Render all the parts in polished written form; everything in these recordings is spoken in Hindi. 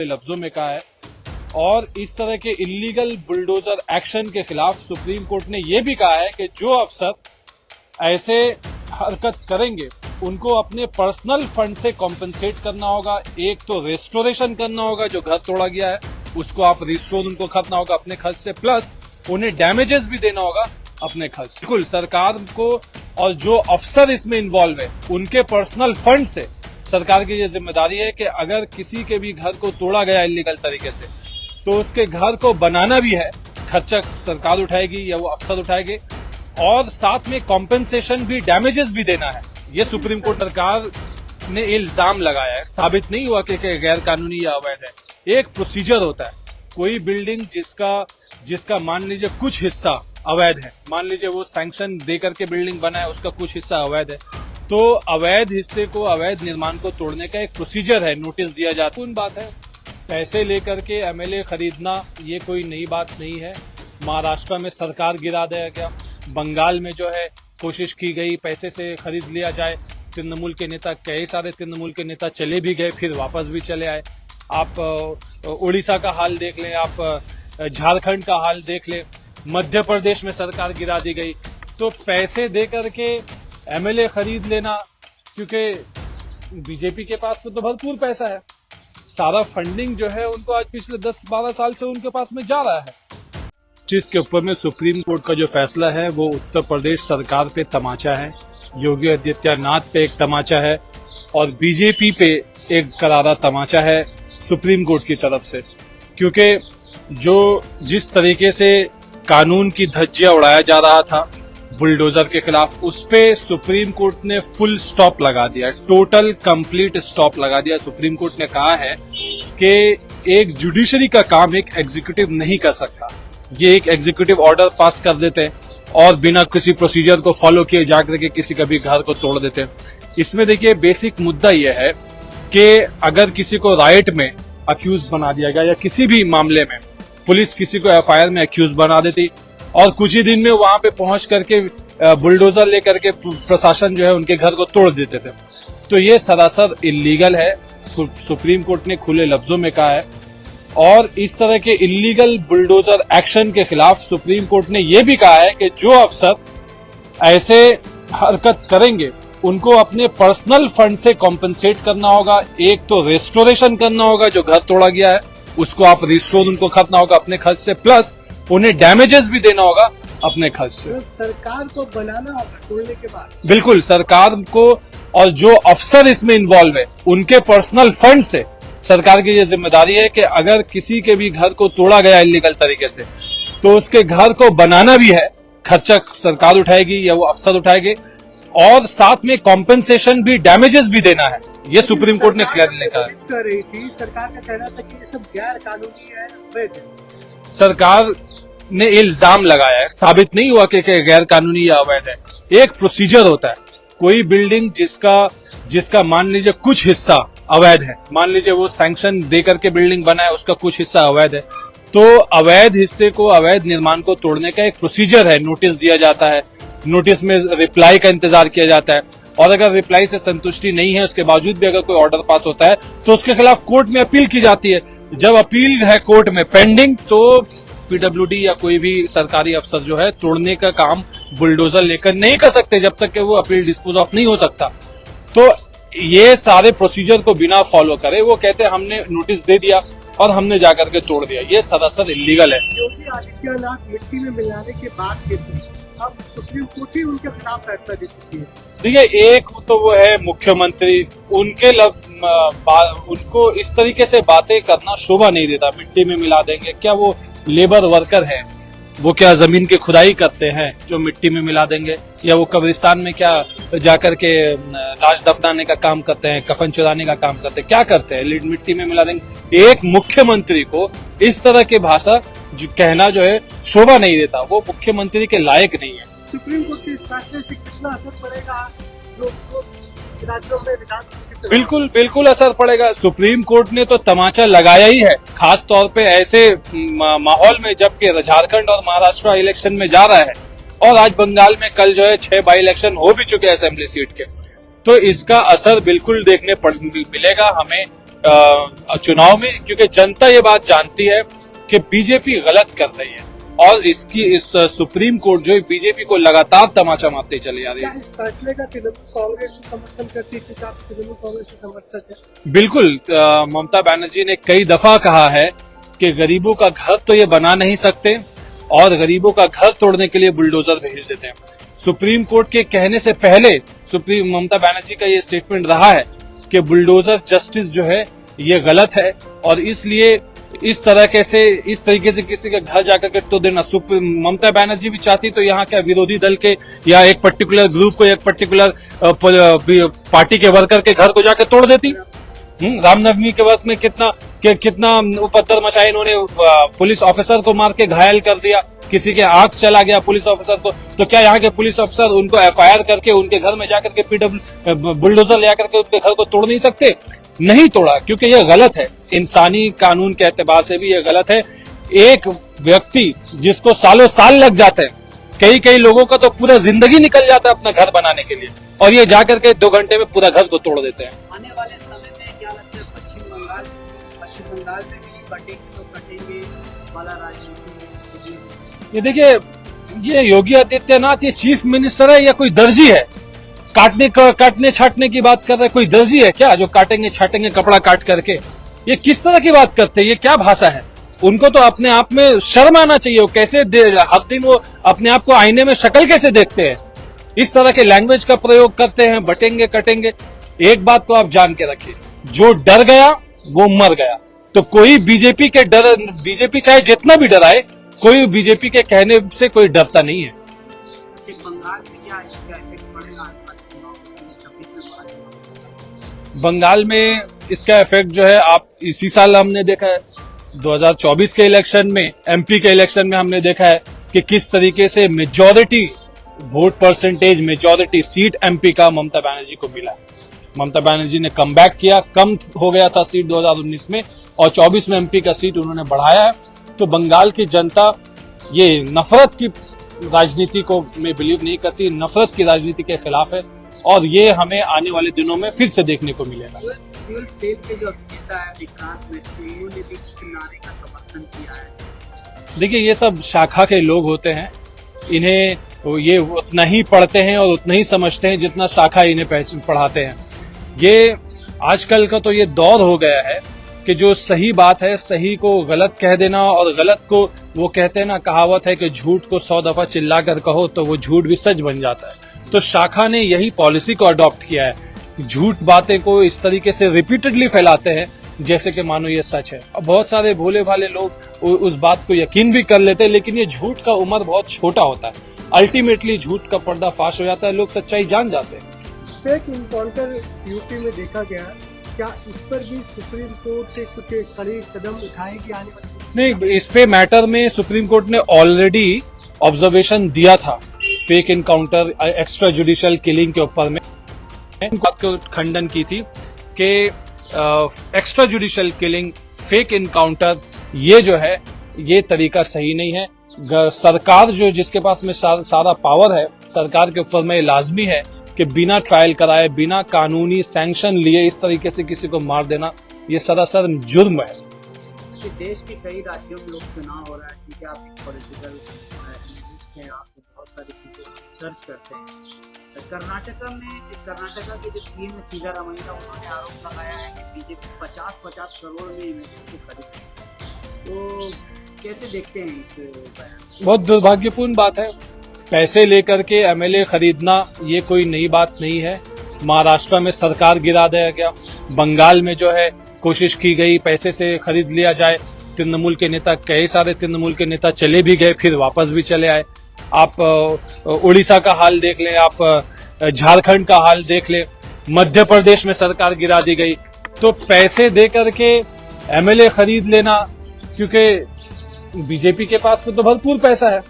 लफ्जों में कहा है। और इस तरह के इलीगल बुलडोजर एक्शन के खिलाफ सुप्रीम कोर्ट ने यह भी कहा है कि जो अफसर ऐसे हरकत करेंगे उनको अपने पर्सनल फंड से कॉम्पेंसेट करना होगा। एक तो रेस्टोरेशन करना होगा, जो घर तोड़ा गया है उसको आप रिस्टोर उनको करना होगा अपने खर्च से, प्लस उन्हें डैमेजेस भी देना होगा अपने खर्च से। बिल्कुल सरकार को और जो अफसर इसमें इन्वॉल्व है उनके पर्सनल फंड से सरकार की ये जिम्मेदारी है कि अगर किसी के भी घर को तोड़ा गया इलीगल तरीके से तो उसके घर को बनाना भी है, खर्चा सरकार उठाएगी या वो अफसर उठाएंगे, और साथ में कॉम्पेंसेशन भी, डैमेजेस भी देना है। ये सुप्रीम कोर्ट सरकार ने इल्जाम लगाया है, साबित नहीं हुआ कि गैर कानूनी या अवैध है। एक प्रोसीजर होता है, कोई बिल्डिंग जिसका मान लीजिए कुछ हिस्सा अवैध है, मान लीजिए वो सैंक्शन दे करके बिल्डिंग बना है, उसका कुछ हिस्सा अवैध है, तो अवैध हिस्से को, अवैध निर्माण को तोड़ने का एक प्रोसीजर है, नोटिस दिया जाता है। बात है पैसे लेकर के एमएलए खरीदना, ये कोई नई बात नहीं है। महाराष्ट्र में सरकार गिरा दिया गया, बंगाल में जो है कोशिश की गई पैसे से खरीद लिया जाए। तृणमूल के नेता, कई सारे तृणमूल के नेता चले भी गए, फिर वापस भी चले आए। आप उड़ीसा का हाल देख लें, आप झारखंड का हाल देख लें, मध्य प्रदेश में सरकार गिरा दी गई। तो पैसे दे करके एमएलए खरीद लेना, क्योंकि बीजेपी के पास तो भरपूर पैसा है, सारा फंडिंग जो है उनको आज पिछले 10-12 साल से उनके पास में जा रहा है। जिसके ऊपर में सुप्रीम कोर्ट का जो फैसला है वो उत्तर प्रदेश सरकार पे तमाचा है, योगी आदित्यनाथ पे एक तमाचा है और बीजेपी पे एक करारा तमाचा है सुप्रीम कोर्ट की तरफ से। क्योंकि जिस तरीके से कानून की धज्जियां उड़ाया जा रहा था बुलडोजर के खिलाफ, उस पे सुप्रीम कोर्ट ने फुल स्टॉप लगा दिया, टोटल कंप्लीट स्टॉप लगा दिया। सुप्रीम कोर्ट ने कहा है कि एक जुडिशरी का काम एक एग्जीक्यूटिव नहीं कर सकता। ये एक एग्जीक्यूटिव ऑर्डर पास कर देते हैं और बिना किसी प्रोसीजर को फॉलो किए जाकर के किसी का भी घर को तोड़ देते हैं। इसमें देखिए बेसिक मुद्दा यह है कि अगर किसी को राइट में अक्यूज बना दिया गया या किसी भी मामले में पुलिस किसी को एफआईआर में अक्यूज बना देती और कुछ ही दिन में वहां पे पहुंच करके बुलडोजर लेकर के प्रशासन जो है उनके घर को तोड़ देते थे, तो ये सरासर इलीगल है। सुप्रीम कोर्ट ने खुले लफ्जों में कहा है। और इस तरह के इलीगल बुलडोजर एक्शन के खिलाफ सुप्रीम कोर्ट ने यह भी कहा है कि जो अफसर ऐसे हरकत करेंगे उनको अपने पर्सनल फंड से कॉम्पेंसेट करना होगा। एक तो रेस्टोरेशन करना होगा, जो घर तोड़ा गया है उसको आप रिस्टोर उनको करना होगा अपने खर्च से, प्लस उन्हें डैमेजेस भी देना होगा अपने खर्च से। तो सरकार को बनाना होगा तोड़ने के बाद। बिल्कुल सरकार को और जो अफसर इसमें इन्वॉल्व है उनके पर्सनल फंड से सरकार की ये जिम्मेदारी है कि अगर किसी के भी घर को तोड़ा गया इलीगल तरीके से तो उसके घर को बनाना भी है, खर्चा सरकार उठाएगी या वो अफसर उठाएंगे, और साथ में कॉम्पेंसेशन भी, डैमेजेस भी देना है। ये सुप्रीम कोर्ट ने क्लियरली कहा। कर रही थी सरकार का कहना था कि ये सब गैर कानूनी है, अवैध है। सरकार ने इल्जाम लगाया है, साबित नहीं हुआ कि गैर कानूनी या अवैध है। एक प्रोसीजर होता है, कोई बिल्डिंग जिसका मान लीजिए कुछ हिस्सा अवैध है, मान लीजिए वो सैंक्शन दे करके बिल्डिंग बना है, उसका कुछ हिस्सा अवैध है, तो अवैध हिस्से को, अवैध निर्माण को तोड़ने का एक प्रोसीजर है, नोटिस दिया जाता है, नोटिस में रिप्लाई का इंतजार किया जाता है, और अगर रिप्लाई से संतुष्टि नहीं है उसके बावजूद भी अगर कोई ऑर्डर पास होता है तो उसके खिलाफ कोर्ट में अपील की जाती है। जब अपील है कोर्ट में पेंडिंग, तो पीडब्ल्यूडी या कोई भी सरकारी अफसर जो है तोड़ने का काम बुलडोजर लेकर नहीं कर सकते जब तक कि वो अपील डिस्पोज ऑफ नहीं हो सकता। तो ये सारे प्रोसीजर को बिना फॉलो करे वो कहते हैं हमने नोटिस दे दिया और हमने जाकर के तोड़ दिया, ये सरासर इलीगल है। योगी आदित्यनाथ मिट्टी में मिलाने के बाद के अब सुप्रीम कोर्ट ही उनके खिलाफ फैसला दे चुकी है। देखिए एक तो वो है मुख्यमंत्री, उनको इस तरीके से बातें करना शोभा नहीं देता। मिट्टी में मिला देंगे, क्या वो लेबर वर्कर है? वो क्या जमीन की खुदाई करते हैं जो मिट्टी में मिला देंगे? या वो कब्रिस्तान में क्या जाकर के लाश दफनाने का काम करते हैं, कफन चुराने का काम करते हैं, क्या करते हैं? मिट्टी में मिला देंगे। एक मुख्यमंत्री को इस तरह की भाषा कहना जो है शोभा नहीं देता, वो मुख्यमंत्री के लायक नहीं है। सुप्रीम कोर्ट के इस फैसले से कितना असर पड़ेगा जो राज्यों में विधानसभा? बिल्कुल असर पड़ेगा। सुप्रीम कोर्ट ने तो तमाचा लगाया ही है, खास तौर पे ऐसे माहौल में जबकि झारखंड और महाराष्ट्र इलेक्शन में जा रहा है और आज बंगाल में कल जो है 6 बाई इलेक्शन हो भी चुके हैं असेंबली सीट के, तो इसका असर बिल्कुल देखने मिलेगा हमें। चुनाव में, क्योंकि जनता ये बात जानती है कि बीजेपी गलत कर रही है और इस सुप्रीम कोर्ट जो है बीजेपी को लगातार तमाचा मारते चले जा रही क्या है। इस फैसले का तृणमूल कांग्रेस भी समर्थन करती है, क्योंकि आप तृणमूल कांग्रेस के समर्थक है? बिल्कुल, ममता बनर्जी ने कई दफा कहा है कि गरीबों का घर तो ये बना नहीं सकते और गरीबों का घर तोड़ने के लिए बुलडोजर भेज देते हैं। सुप्रीम कोर्ट के कहने से पहले सुप्रीम ममता बनर्जी का ये स्टेटमेंट रहा है कि बुलडोजर जस्टिस जो है ये गलत है और इसलिए इस तरीके से किसी के घर जाकर के तो देना। ममता बनर्जी भी चाहती तो यहाँ क्या विरोधी दल के या एक पर्टिकुलर ग्रुप को, एक पर्टिकुलर पार्टी के वर्कर के घर को जाकर तोड़ देती। रामनवमी के वक्त में कितना उपद्रव मचाया इन्होंने, पुलिस ऑफिसर को मार के घायल कर दिया, किसी के आंख चला गया पुलिस ऑफिसर को। तो क्या यहाँ के पुलिस ऑफिसर उनको एफआईआर करके उनके घर में जाकर के बुलडोजर ले जाकर के उनके घर को तोड़ नहीं सकते? नहीं तोड़ा, क्योंकि यह गलत है। इंसानी कानून के एतबार से भी यह गलत है। एक व्यक्ति जिसको सालों साल लग जाते हैं, कई लोगों का तो पूरा जिंदगी निकल जाता है अपना घर बनाने के लिए, और ये जाकर के 2 घंटे में पूरा घर को तोड़ देते हैं। आने वाले समय में क्या लगता है पश्चिम बंगाल में भी कटेंगे तो कटेंगे वाला राजनीति? ये देखिए, ये योगी आदित्यनाथ ये चीफ मिनिस्टर है या कोई दर्जी है? काटने छाटने की बात कर रहे हैं। कोई दर्जी है क्या जो काटेंगे छाटेंगे कपड़ा काट करके? ये किस तरह की बात करते हैं? ये क्या भाषा है? उनको तो अपने आप में शर्म आना चाहिए। वो कैसे हर दिन वो अपने आप को आईने में शक्ल कैसे देखते हैं? इस तरह के लैंग्वेज का प्रयोग करते हैं, बटेंगे कटेंगे। एक बात को आप जान के रखिए, जो डर गया वो मर गया। तो कोई बीजेपी चाहे जितना भी डराए, कोई बीजेपी के कहने से कोई डरता नहीं है। बंगाल में क्या इसका इफेक्ट पड़ेगा आने वाले चुनाव में? 26 में बड़ा चुनाव। बंगाल में इसका इफेक्ट जो है आप इसी साल हमने देखा है, 2024 के इलेक्शन में, एमपी के इलेक्शन में हमने देखा है कि किस तरीके से majority vote percentage, majority seat MP का ममता बनर्जी को मिला। ममता बनर्जी ने कमबैक किया, कम हो गया था सीट 2019 में और 24 में एमपी का सीट उन्होंने बढ़ाया है। तो बंगाल की जनता ये नफरत की राजनीति को में बिलीव नहीं करती, नफरत की राजनीति के खिलाफ है और ये हमें आने वाले दिनों में फिर से देखने को मिलेगा। के जो अभिनेता है विक्रांत मैत्री, उन्होंने भी इस नारे का समर्थन किया है। देखिए, ये सब शाखा के लोग होते हैं, इन्हें ये उतना ही पढ़ते हैं और उतना ही समझते हैं जितना शाखा इन्हें पढ़ाते हैं। ये आजकल का तो ये दौर हो गया है कि जो सही बात है सही को गलत कह देना और गलत को, वो कहते हैं ना, कहावत है कि झूठ को 100 दफा चिल्ला कर कहो तो वो झूठ भी सच बन जाता है। तो शाखा ने यही पॉलिसी को अडॉप्ट किया है, झूठ बातें को इस तरीके से रिपीटेडली फैलाते हैं जैसे कि मानो ये सच है। अब बहुत सारे भोले भाले लोग उस बात को यकीन भी कर लेते हैं, लेकिन ये झूठ का उम्र बहुत छोटा होता है। अल्टीमेटली झूठ का पर्दा फाश हो जाता है, लोग सच्चाई जान जाते हैं। फेक इनकाउंटर यूपी में देखा गया, क्या इस पर भी सुप्रीम कोर्ट कुछ कड़ी कदम उठाएगी आने वाले? नहीं, इस पे मैटर में सुप्रीम कोर्ट ने ऑलरेडी ऑब्जर्वेशन दिया था fake encounter, extra judicial killing के ऊपर में बात को खंडन की थी कि extra judicial killing, fake encounter, ये जो है ये तरीका सही नहीं है। सरकार जो जिसके पास में सारा पावर है, सरकार के ऊपर में लाजमी है कि बिना ट्रायल कराए, बिना कानूनी सैंक्शन लिए इस तरीके से किसी को मार देना ये सरासर जुर्म है। कि देश के कई राज्यों में लोग चुनाव हो रहा है, क्योंकि आप एक पॉलिटिकल एनालिस्ट हैं, आप बहुत सारी चीजें सर्च करते हैं। कर्नाटका के जो सीएम है सिद्धारमैया, उन्होंने आरोप लगाया है कि बीजेपी 50 करोड़ में इमेजेस को खरीद। तो कैसे देखते हैं इस? बहुत दुर्भाग्यपूर्ण बात है। पैसे लेकर के एमएलए खरीदना ये कोई नई बात नहीं है। महाराष्ट्र में सरकार गिरा दिया गया, बंगाल में जो है कोशिश की गई पैसे से खरीद लिया जाए। तृणमूल के नेता, कई सारे तृणमूल के नेता चले भी गए, फिर वापस भी चले आए। आप उड़ीसा का हाल देख लें, आप झारखंड का हाल देख लें, मध्य प्रदेश में सरकार गिरा दी गई। तो पैसे दे करके एमएलए खरीद लेना, क्योंकि बीजेपी के पास में तो भरपूर पैसा है,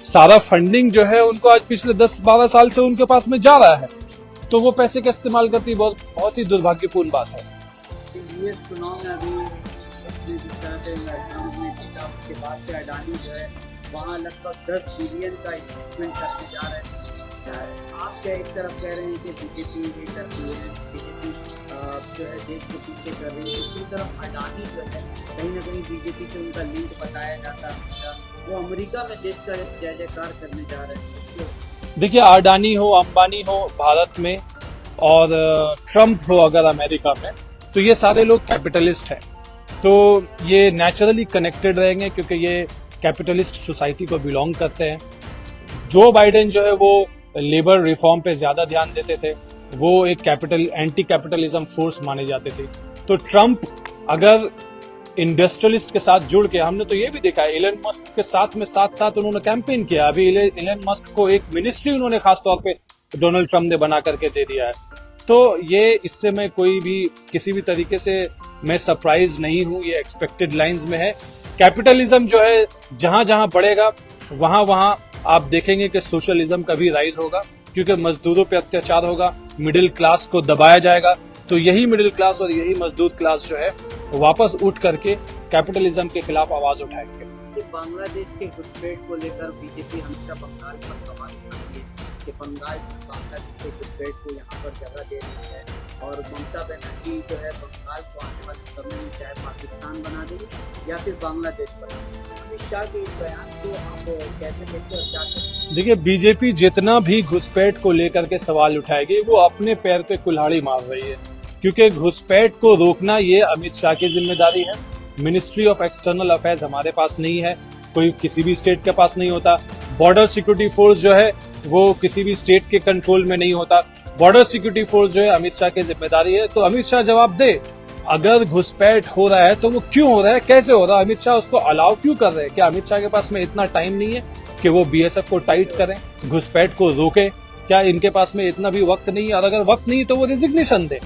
सारा फंडिंग जो है उनको आज पिछले 10-12 साल से उनके पास में जा रहा है, तो वो पैसे का इस्तेमाल करती बहुत ही दुर्भाग्यपूर्ण बात है। यूएस चुनाव में अभी के बाद से अडानी जो है वहाँ लगभग 10 बिलियन का इन्वेस्टमेंट करने जा रहे हैं। आप क्या एक तरफ कह रहे हैं कि बीजेपी एक तरफ बीजेपी जो है देश को पीछे कर रही है, दूसरी तरफ अडानी जो है कहीं ना कहीं बीजेपी से उनका लिंक बताया जाता है, वो अमेरिका में देश का जय जयकार करने जा रहे हैं। देखिए, अडानी हो, अंबानी हो भारत में और ट्रम्प हो अगर अमेरिका में, तो ये सारे लोग कैपिटलिस्ट हैं, तो ये नेचुरली कनेक्टेड रहेंगे क्योंकि ये कैपिटलिस्ट सोसाइटी को बिलोंग करते हैं। जो बाइडेन जो है वो लेबर रिफॉर्म पे ज्यादा ध्यान देते थे, वो एक एंटी कैपिटलिज्म फोर्स माने जाते थे। तो ट्रम्प अगर इंडस्ट्रियलिस्ट के साथ जुड़ के, हमने तो ये भी देखा है एलन मस्क के साथ में साथ उन्होंने कैंपेन किया। अभी एलन मस्क को एक मिनिस्ट्री उन्होंने खास तौर पे डोनाल्ड ट्रम्प ने बना करके दे दिया है। तो ये इससे मैं कोई भी किसी भी तरीके से मैं सरप्राइज नहीं हूं, ये एक्सपेक्टेड लाइंस में है। कैपिटलिज्म जो है जहां जहां बढ़ेगा वहां वहां आप देखेंगे कि सोशलिज्म का भी राइज होगा, क्योंकि मजदूरों पे अत्याचार होगा, मिडिल क्लास को दबाया जाएगा। तो यही मिडिल क्लास और यही मजदूर क्लास जो है वापस उठ करके कैपिटलिज्म के खिलाफ आवाज उठाएंगे। बांग्लादेश के घुसपैठ को लेकर बीजेपी हमेशा बंगाल पर सवाल उठाती है कि बंगाल बांग्लादेश के घुसपैठ को यहाँ पर जगह दे रही है, और ममता बनर्जी जो है बंगाल को आने वाले समय में चाहे पाकिस्तान बना देगी या फिर बांग्लादेश बना देगी। अमित शाह के इस बयान को आप कैसे देखते और क्या कहते? देखिए, बीजेपी जितना भी घुसपैठ को लेकर के सवाल उठाएगी वो अपने पैर पे कुल्हाड़ी मार रही है, क्योंकि घुसपैठ को रोकना ये अमित शाह की जिम्मेदारी है। मिनिस्ट्री ऑफ एक्सटर्नल अफेयर्स हमारे पास नहीं है, कोई किसी भी स्टेट के पास नहीं होता। बॉर्डर सिक्योरिटी फोर्स जो है वो किसी भी स्टेट के कंट्रोल में नहीं होता। बॉर्डर सिक्योरिटी फोर्स जो है अमित शाह की जिम्मेदारी है। तो अमित शाह जवाब दे, अगर घुसपैठ हो रहा है तो वो क्यों हो रहा है, कैसे हो रहा है, अमित शाह उसको अलाउ क्यों कर रहे हैं? क्या अमित शाह के पास में इतना टाइम नहीं है कि वो बीएसएफ को टाइट करें, घुसपैठ को रोके? क्या इनके पास में इतना भी वक्त नहीं है? और अगर वक्त नहीं तो वो रिजिग्नेशन दे।